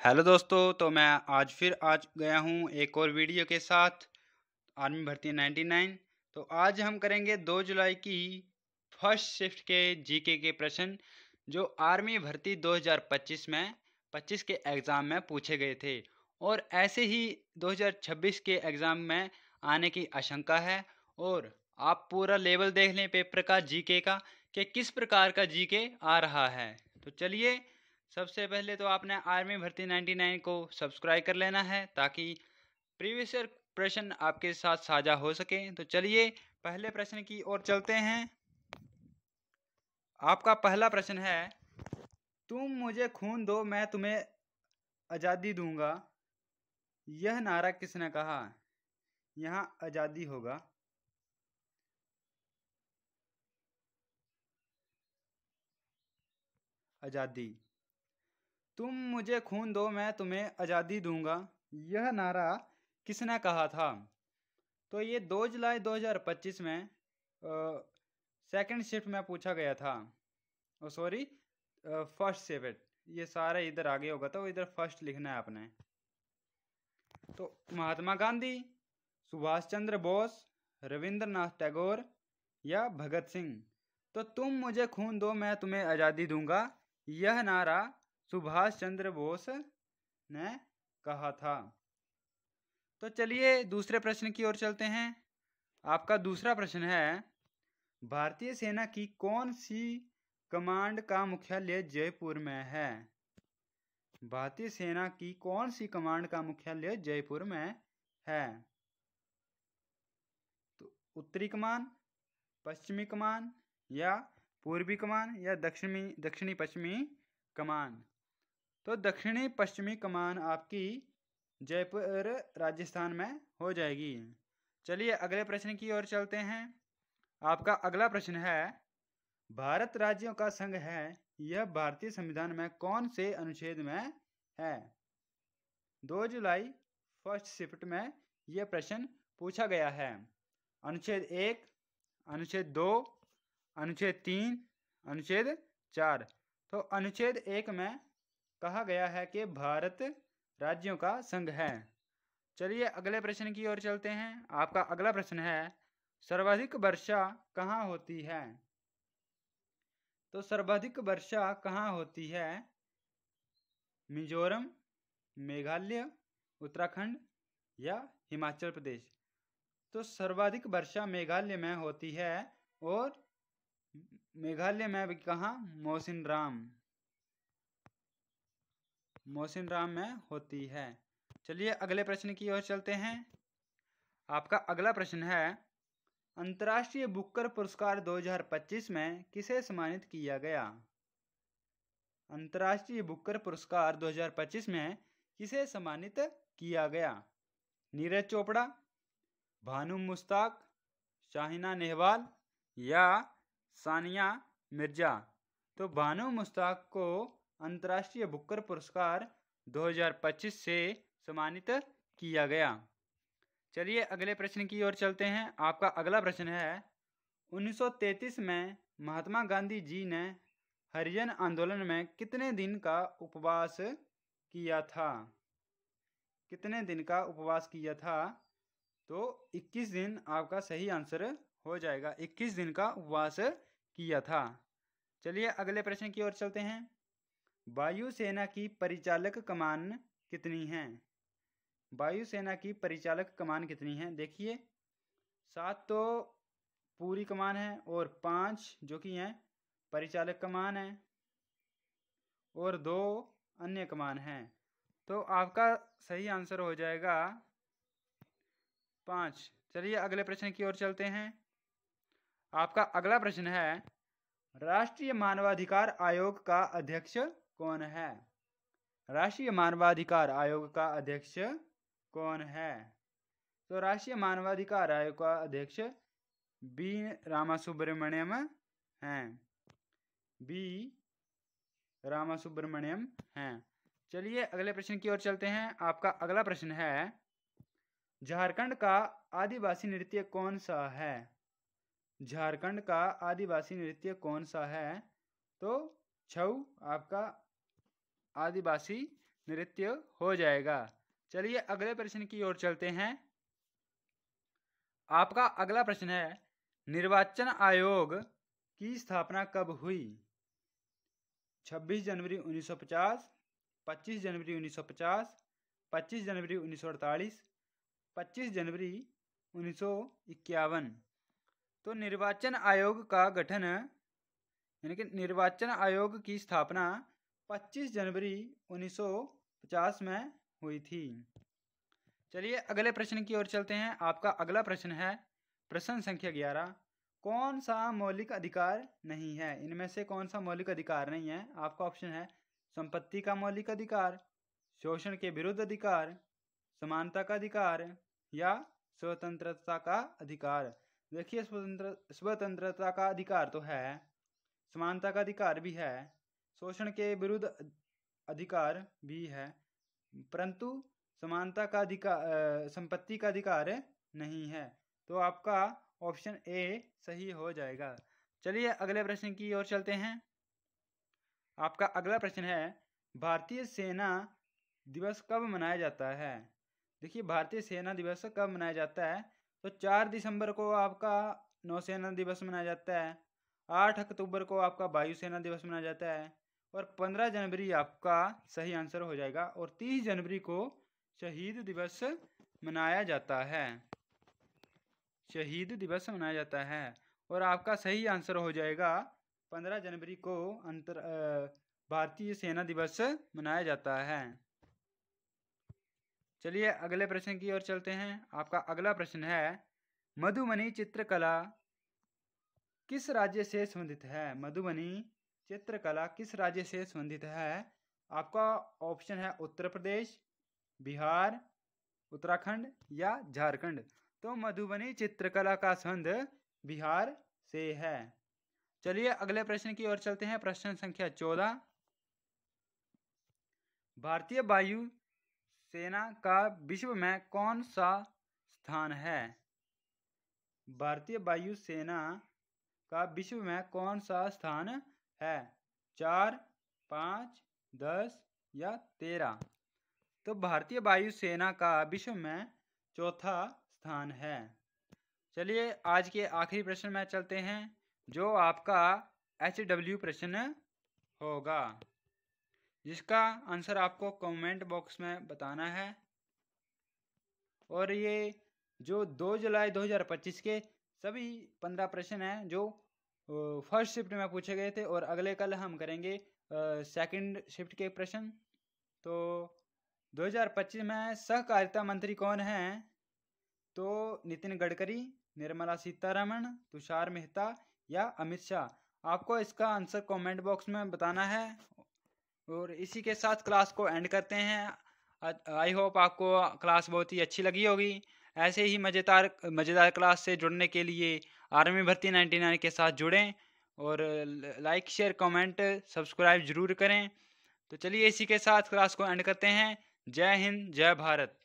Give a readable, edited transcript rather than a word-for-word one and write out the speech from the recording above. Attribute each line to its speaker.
Speaker 1: Hello दोस्तों, तो मैं आज गया हूँ एक और वीडियो के साथ आर्मी भर्ती 99। तो आज हम करेंगे 2 जुलाई की फर्स्ट शिफ्ट के जीके के प्रश्न जो आर्मी भर्ती 2025 में 25 के एग्ज़ाम में पूछे गए थे और ऐसे ही 2026 के एग्ज़ाम में आने की आशंका है। और आप पूरा लेवल देख लें पेपर का जीके का कि किस प्रकार का जीके आ रहा है। तो चलिए, सबसे पहले तो आपने आर्मी भर्ती 99 को सब्सक्राइब कर लेना है ताकि प्रीवियस ईयर प्रश्न आपके साथ साझा हो सके। तो चलिए पहले प्रश्न की ओर चलते हैं। आपका पहला प्रश्न है, तुम मुझे खून दो मैं तुम्हें आज़ादी दूंगा, यह नारा किसने कहा। यहाँ आज़ादी होगा। आज़ादी। तुम मुझे खून दो मैं तुम्हें आज़ादी दूंगा, यह नारा किसने कहा था। तो ये 2 जुलाई 2025 में सेकंड शिफ्ट में पूछा गया था। Sorry, first shift. ये सारा इधर आगे होगा तो इधर फर्स्ट लिखना है आपने। तो महात्मा गांधी, सुभाष चंद्र बोस, रविंद्रनाथ टैगोर या भगत सिंह। तो तुम मुझे खून दो मैं तुम्हें आज़ादी दूंगा, यह नारा सुभाष चंद्र बोस ने कहा था। तो चलिए दूसरे प्रश्न की ओर चलते हैं। आपका दूसरा प्रश्न है, भारतीय सेना की कौन सी कमांड का मुख्यालय जयपुर में है। भारतीय सेना की कौन सी कमांड का मुख्यालय जयपुर में है। तो उत्तरी कमान, पश्चिमी कमान या पूर्वी कमान या दक्षिणी पश्चिमी कमान। तो दक्षिणी पश्चिमी कमान आपकी जयपुर राजस्थान में हो जाएगी। चलिए अगले प्रश्न की ओर चलते हैं। आपका अगला प्रश्न है, भारत राज्यों का संघ है, यह भारतीय संविधान में कौन से अनुच्छेद में है। 2 जुलाई फर्स्ट शिफ्ट में यह प्रश्न पूछा गया है। अनुच्छेद 1, अनुच्छेद 2, अनुच्छेद 3, अनुच्छेद 4। तो अनुच्छेद 1 में कहा गया है कि भारत राज्यों का संघ है। चलिए अगले प्रश्न की ओर चलते हैं। आपका अगला प्रश्न है, सर्वाधिक वर्षा कहाँ होती है। तो सर्वाधिक वर्षा कहाँ होती है। मिजोरम, मेघालय, उत्तराखंड या हिमाचल प्रदेश। तो सर्वाधिक वर्षा मेघालय में होती है और मेघालय में भी कहाँ, मौसिनराम में होती है। चलिए अगले प्रश्न की ओर चलते हैं। आपका अगला प्रश्न है, अंतर्राष्ट्रीय बुकर पुरस्कार 2025 में किसे सम्मानित किया गया। अंतर्राष्ट्रीय बुकर पुरस्कार 2025 में किसे सम्मानित किया गया। नीरज चोपड़ा, भानु मुश्ताक, शाहिना नेहवाल या सानिया मिर्जा। तो भानु मुश्ताक को अंतर्राष्ट्रीय बुकर पुरस्कार 2025 से सम्मानित किया गया। चलिए अगले प्रश्न की ओर चलते हैं। आपका अगला प्रश्न है, 1933 में महात्मा गांधी जी ने हरिजन आंदोलन में कितने दिन का उपवास किया था। कितने दिन का उपवास किया था। तो 21 दिन आपका सही आंसर हो जाएगा। 21 दिन का उपवास किया था। चलिए अगले प्रश्न की ओर चलते हैं। वायुसेना की परिचालक कमान कितनी है। वायुसेना की परिचालक कमान कितनी है। देखिए 7 तो पूरी कमान है और 5 जो कि हैं परिचालक कमान है और 2 अन्य कमान हैं। तो आपका सही आंसर हो जाएगा 5। चलिए अगले प्रश्न की ओर चलते हैं। आपका अगला प्रश्न है, राष्ट्रीय मानवाधिकार आयोग का अध्यक्ष कौन है। राष्ट्रीय मानवाधिकार आयोग का अध्यक्ष कौन है। तो राष्ट्रीय मानवाधिकार आयोग का अध्यक्ष बी रामासुब्रमण्यम हैं। बी रामासुब्रमण्यम हैं। चलिए अगले प्रश्न की ओर चलते हैं। आपका अगला प्रश्न है, झारखंड का आदिवासी नृत्य कौन सा है। झारखंड का आदिवासी नृत्य कौन सा है। तो छऊ आपका आदिवासी नृत्य हो जाएगा। चलिए अगले प्रश्न की ओर चलते हैं। आपका अगला प्रश्न है, निर्वाचन आयोग की स्थापना कब हुई? 26 जनवरी 1950, 25 जनवरी 1950, 25 जनवरी 1948, 25 जनवरी 1951। तो निर्वाचन आयोग का गठन यानी कि निर्वाचन आयोग की स्थापना 25 जनवरी 1950 में हुई थी। चलिए अगले प्रश्न की ओर चलते हैं। आपका अगला प्रश्न है प्रश्न संख्या 11, कौन सा मौलिक अधिकार नहीं है? इनमें से कौन सा मौलिक अधिकार नहीं है? आपका ऑप्शन है संपत्ति का मौलिक अधिकार, शोषण के विरुद्ध अधिकार, समानता का अधिकार या स्वतंत्रता का अधिकार। देखिए स्वतंत्रता का अधिकार तो है, समानता का अधिकार भी है, शोषण के विरुद्ध अधिकार भी है, परंतु समानता का अधिकार संपत्ति का अधिकार नहीं है। तो आपका ऑप्शन ए सही हो जाएगा। चलिए अगले प्रश्न की ओर चलते हैं। आपका अगला प्रश्न है, भारतीय सेना दिवस कब मनाया जाता है? देखिए भारतीय सेना दिवस कब मनाया जाता है? तो 4 दिसंबर को आपका नौसेना दिवस मनाया जाता है, 8 अक्टूबर को आपका वायुसेना दिवस मनाया जाता है और 15 जनवरी आपका सही आंसर हो जाएगा और 30 जनवरी को शहीद दिवस मनाया जाता है। शहीद दिवस मनाया जाता है और आपका सही आंसर हो जाएगा 15 जनवरी को भारतीय सेना दिवस मनाया जाता है। चलिए अगले प्रश्न की ओर चलते हैं। आपका अगला प्रश्न है, मधुबनी चित्रकला किस राज्य से संबंधित है? मधुबनी चित्रकला किस राज्य से संबंधित है? आपका ऑप्शन है उत्तर प्रदेश, बिहार, उत्तराखंड या झारखंड। तो मधुबनी चित्रकला का संबंध बिहार से है। चलिए अगले प्रश्न की ओर चलते हैं। प्रश्न संख्या 14, भारतीय वायु सेना का विश्व में कौन सा स्थान है? भारतीय वायु सेना का विश्व में कौन सा स्थान है? 4, 5, 10 या 13। तो भारतीय वायु सेना का विश्व में चौथा स्थान है। चलिए आज के आखिरी प्रश्न में चलते हैं, जो आपका HW प्रश्न होगा, जिसका आंसर आपको कमेंट बॉक्स में बताना है। और ये जो 2 जुलाई 2025 के सभी 15 प्रश्न हैं जो फर्स्ट शिफ्ट में पूछे गए थे, और अगले कल हम करेंगे सेकंड शिफ्ट के प्रश्न। तो 2025 में सहकारिता मंत्री कौन हैं? तो नितिन गडकरी, निर्मला सीतारमण, तुषार मेहता या अमित शाह। आपको इसका आंसर कमेंट बॉक्स में बताना है। और इसी के साथ क्लास को एंड करते हैं। आई होप आपको क्लास बहुत ही अच्छी लगी होगी। ऐसे ही मज़ेदार क्लास से जुड़ने के लिए आर्मी भर्ती 99 के साथ जुड़ें और लाइक शेयर कमेंट सब्सक्राइब जरूर करें। तो चलिए इसी के साथ क्लास को एंड करते हैं। जय हिंद, जय भारत।